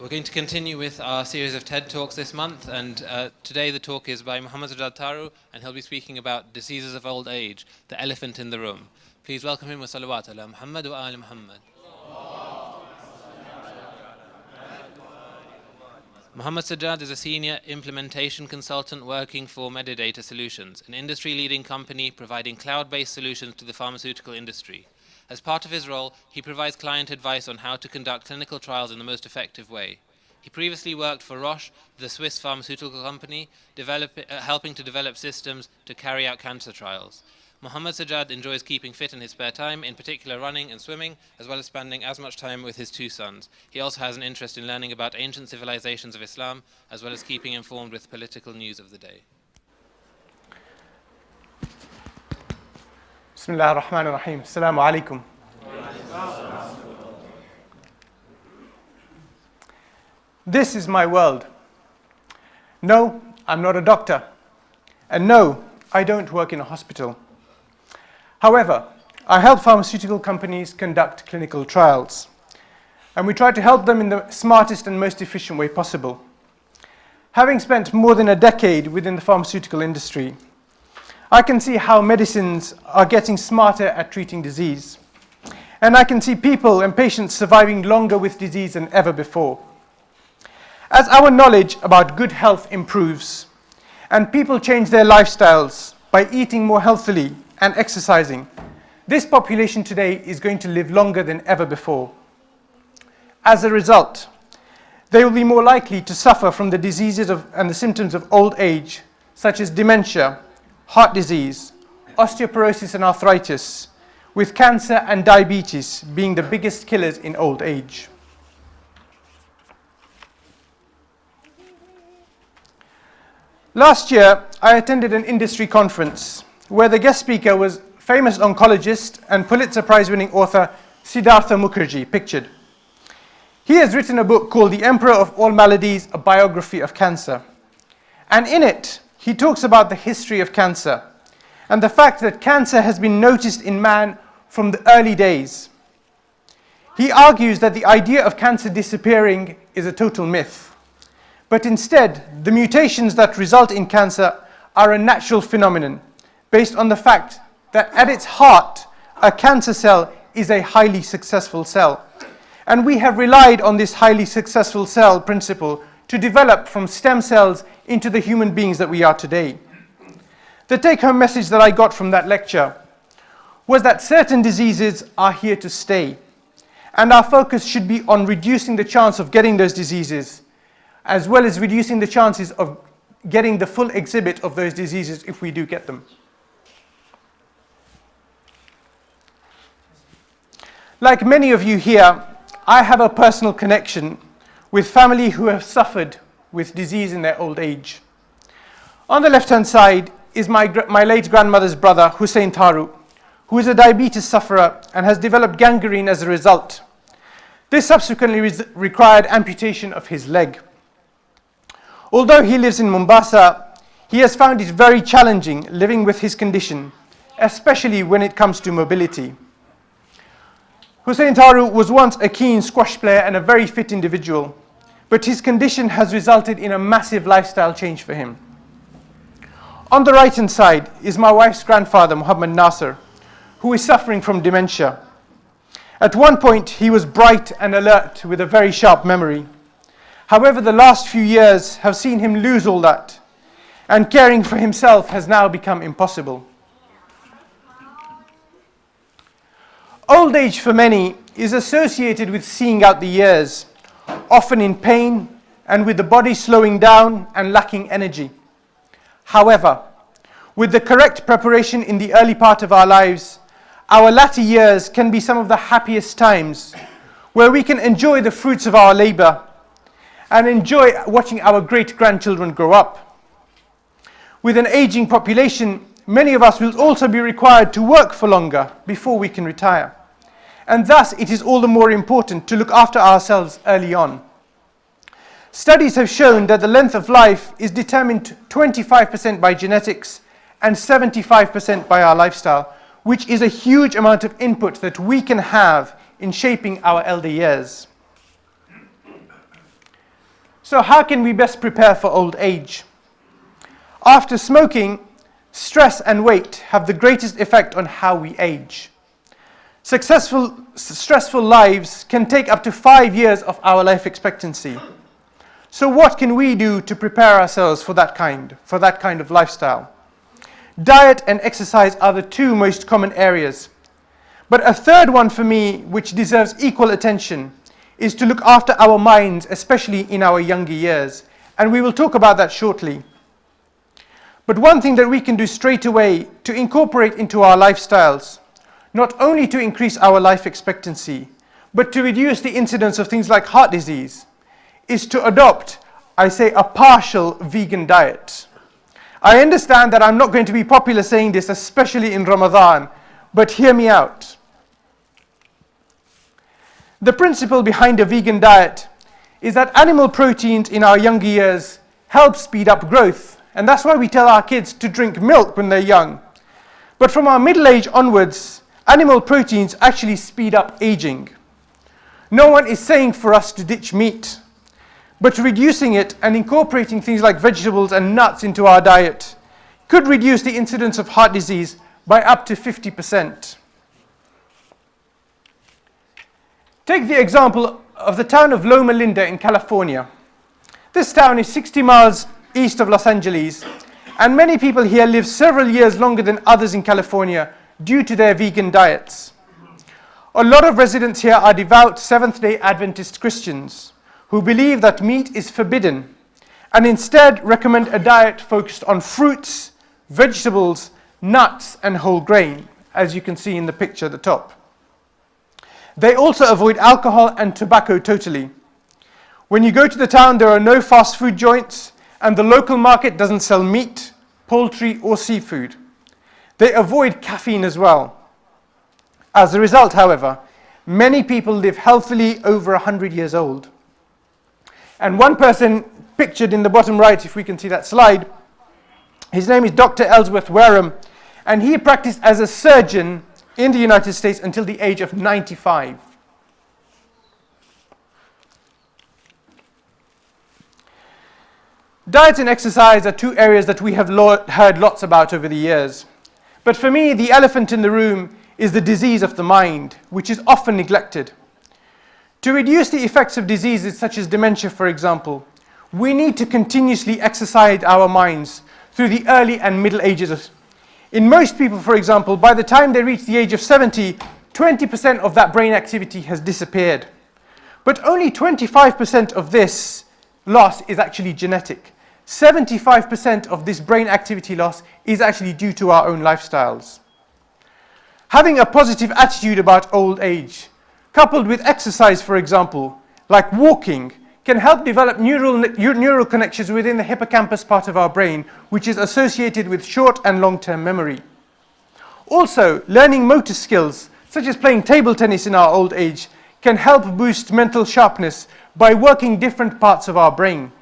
We're going to continue with our series of TED Talks this month, and today the talk is by Muhammed Sajjad Tharoo, and he'll be speaking about diseases of old age, the elephant in the room. Please welcome him with salawat ala Muhammad wa ala Muhammad. Muhammed Sajjad is a senior implementation consultant working for Medidata Solutions, an industry-leading company providing cloud-based solutions to the pharmaceutical industry. As part of his role, he provides client advice on how to conduct clinical trials in the most effective way. He previously worked for Roche, the Swiss pharmaceutical company, helping to develop systems to carry out cancer trials. Muhammed Sajjad enjoys keeping fit in his spare time, in particular running and swimming, as well as spending as much time with his two sons. He also has an interest in learning about ancient civilizations of Islam, as well as keeping informed with political news of the day. Bismillah ar-Rahman ar-Rahim. Assalamu alaikum. This is my world. No, I'm not a doctor. And no, I don't work in a hospital. However, I help pharmaceutical companies conduct clinical trials. And we try to help them in the smartest and most efficient way possible. Having spent more than a decade within the pharmaceutical industry, I can see how medicines are getting smarter at treating disease. And I can see people and patients surviving longer with disease than ever before. As our knowledge about good health improves, and people change their lifestyles by eating more healthily and exercising, this population today is going to live longer than ever before. As a result, they will be more likely to suffer from the diseases and the symptoms of old age, such as dementia, heart disease, osteoporosis and arthritis, with cancer and diabetes being the biggest killers in old age. Last year, I attended an industry conference where the guest speaker was famous oncologist and Pulitzer Prize-winning author Siddhartha Mukherjee, pictured. He has written a book called The Emperor of All Maladies, a biography of cancer. And in it, he talks about the history of cancer and the fact that cancer has been noticed in man from the early days. He argues that the idea of cancer disappearing is a total myth. But instead, the mutations that result in cancer are a natural phenomenon based on the fact that at its heart, a cancer cell is a highly successful cell. And we have relied on this highly successful cell principle to develop from stem cells into the human beings that we are today. The take-home message that I got from that lecture was that certain diseases are here to stay, and our focus should be on reducing the chance of getting those diseases, as well as reducing the chances of getting the full exhibit of those diseases if we do get them. Like many of you here, I have a personal connection with family who have suffered with disease in their old age. On the left-hand side is my late grandmother's brother, Hussein Tharoo, who is a diabetes sufferer and has developed gangrene as a result. This subsequently required amputation of his leg. Although he lives in Mombasa, he has found it very challenging living with his condition, especially when it comes to mobility. Hussein Tharoo was once a keen squash player and a very fit individual, but his condition has resulted in a massive lifestyle change for him. On the right-hand side is my wife's grandfather, Muhammad Nasser, who is suffering from dementia. At one point, he was bright and alert with a very sharp memory. However, the last few years have seen him lose all that, and caring for himself has now become impossible. Old age for many is associated with seeing out the years, often in pain and with the body slowing down and lacking energy. However, with the correct preparation in the early part of our lives, our latter years can be some of the happiest times where we can enjoy the fruits of our labor and enjoy watching our great-grandchildren grow up. With an aging population, many of us will also be required to work for longer before we can retire. And thus, it is all the more important to look after ourselves early on. Studies have shown that the length of life is determined 25% by genetics and 75% by our lifestyle, which is a huge amount of input that we can have in shaping our elder years. So how can we best prepare for old age? After smoking, stress and weight have the greatest effect on how we age. Stressful lives can take up to 5 years of our life expectancy. So what can we do to prepare ourselves for that kind of lifestyle? Diet and exercise are the two most common areas. But a third one for me, which deserves equal attention, is to look after our minds, especially in our younger years. And we will talk about that shortly. But one thing that we can do straight away to incorporate into our lifestyles, not only to increase our life expectancy, but to reduce the incidence of things like heart disease, is to adopt, I say, a partial vegan diet. I understand that I'm not going to be popular saying this, especially in Ramadan, but hear me out. The principle behind a vegan diet is that animal proteins in our younger years help speed up growth, and that's why we tell our kids to drink milk when they're young. But from our middle age onwards, animal proteins actually speed up aging. No one is saying for us to ditch meat, but reducing it and incorporating things like vegetables and nuts into our diet could reduce the incidence of heart disease by up to 50%. Take the example of the town of Loma Linda in California. This town is 60 miles east of Los Angeles, and many people here live several years longer than others in California due to their vegan diets. A lot of residents here are devout Seventh-day Adventist Christians who believe that meat is forbidden and instead recommend a diet focused on fruits, vegetables, nuts, and whole grain, as you can see in the picture at the top. They also avoid alcohol and tobacco totally. When you go to the town, there are no fast food joints, and the local market doesn't sell meat, poultry, or seafood. They avoid caffeine as well. As a result, however, many people live healthily over 100 years old. And one person pictured in the bottom right, if we can see that slide, his name is Dr. Ellsworth Wareham, and he practiced as a surgeon in the United States until the age of 95. Diet and exercise are two areas that we have heard lots about over the years. But for me, the elephant in the room is the disease of the mind, which is often neglected. To reduce the effects of diseases such as dementia, for example, we need to continuously exercise our minds through the early and middle ages. In most people, for example, by the time they reach the age of 70, 20% of that brain activity has disappeared. But only 25% of this loss is actually genetic. 75% of this brain activity loss is actually due to our own lifestyles. Having a positive attitude about old age, coupled with exercise, for example, like walking, can help develop neural connections within the hippocampus part of our brain, which is associated with short and long-term memory. Also, learning motor skills, such as playing table tennis in our old age, can help boost mental sharpness by working different parts of our brain.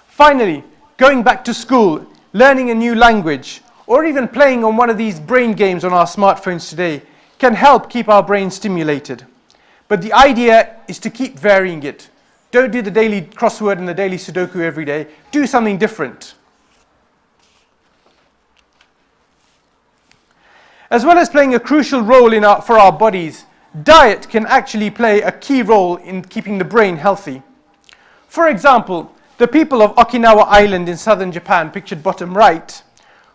Finally, going back to school, learning a new language, or even playing on one of these brain games on our smartphones today can help keep our brain stimulated. But the idea is to keep varying it. Don't do the daily crossword and the daily Sudoku every day. Do something different. As well as playing a crucial role for our bodies, diet can actually play a key role in keeping the brain healthy. For example, the people of Okinawa Island in southern Japan, pictured bottom right,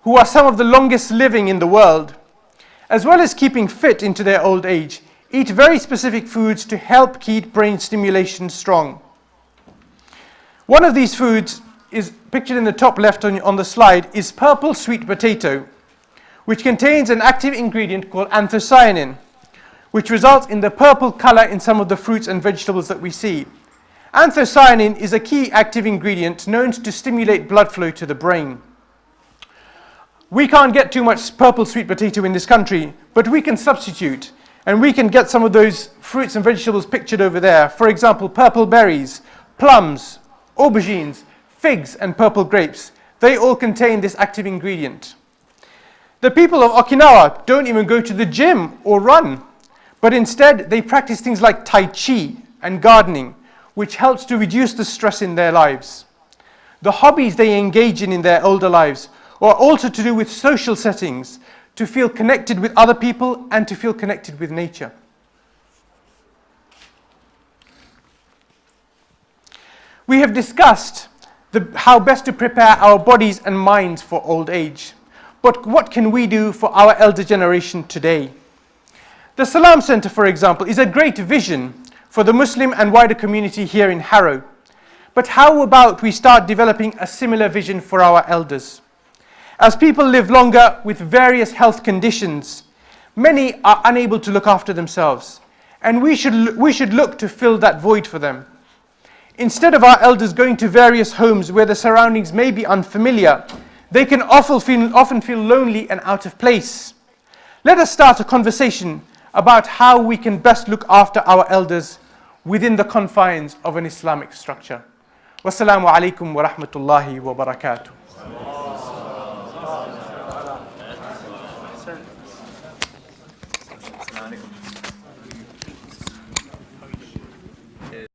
who are some of the longest living in the world, as well as keeping fit into their old age, eat very specific foods to help keep brain stimulation strong. One of these foods is pictured in the top left on the slide is purple sweet potato, which contains an active ingredient called anthocyanin, which results in the purple color in some of the fruits and vegetables that we see. Anthocyanin is a key active ingredient known to stimulate blood flow to the brain. We can't get too much purple sweet potato in this country, but we can substitute, and we can get some of those fruits and vegetables pictured over there. For example, purple berries, plums, aubergines, figs, and purple grapes. They all contain this active ingredient. The people of Okinawa don't even go to the gym or run, but instead they practice things like Tai Chi and gardening, which helps to reduce the stress in their lives. The hobbies they engage in their older lives are also to do with social settings, to feel connected with other people and to feel connected with nature. We have discussed how best to prepare our bodies and minds for old age. But what can we do for our elder generation today? The Salam Center, for example, is a great vision for the Muslim and wider community here in Harrow. But how about we start developing a similar vision for our elders? As people live longer with various health conditions, many are unable to look after themselves, and we should look to fill that void for them. Instead of our elders going to various homes where the surroundings may be unfamiliar, they can often feel lonely and out of place. Let us start a conversation about how we can best look after our elders within the confines of an Islamic structure. Wassalamu alaikum wa rahmatullahi wa barakatuh.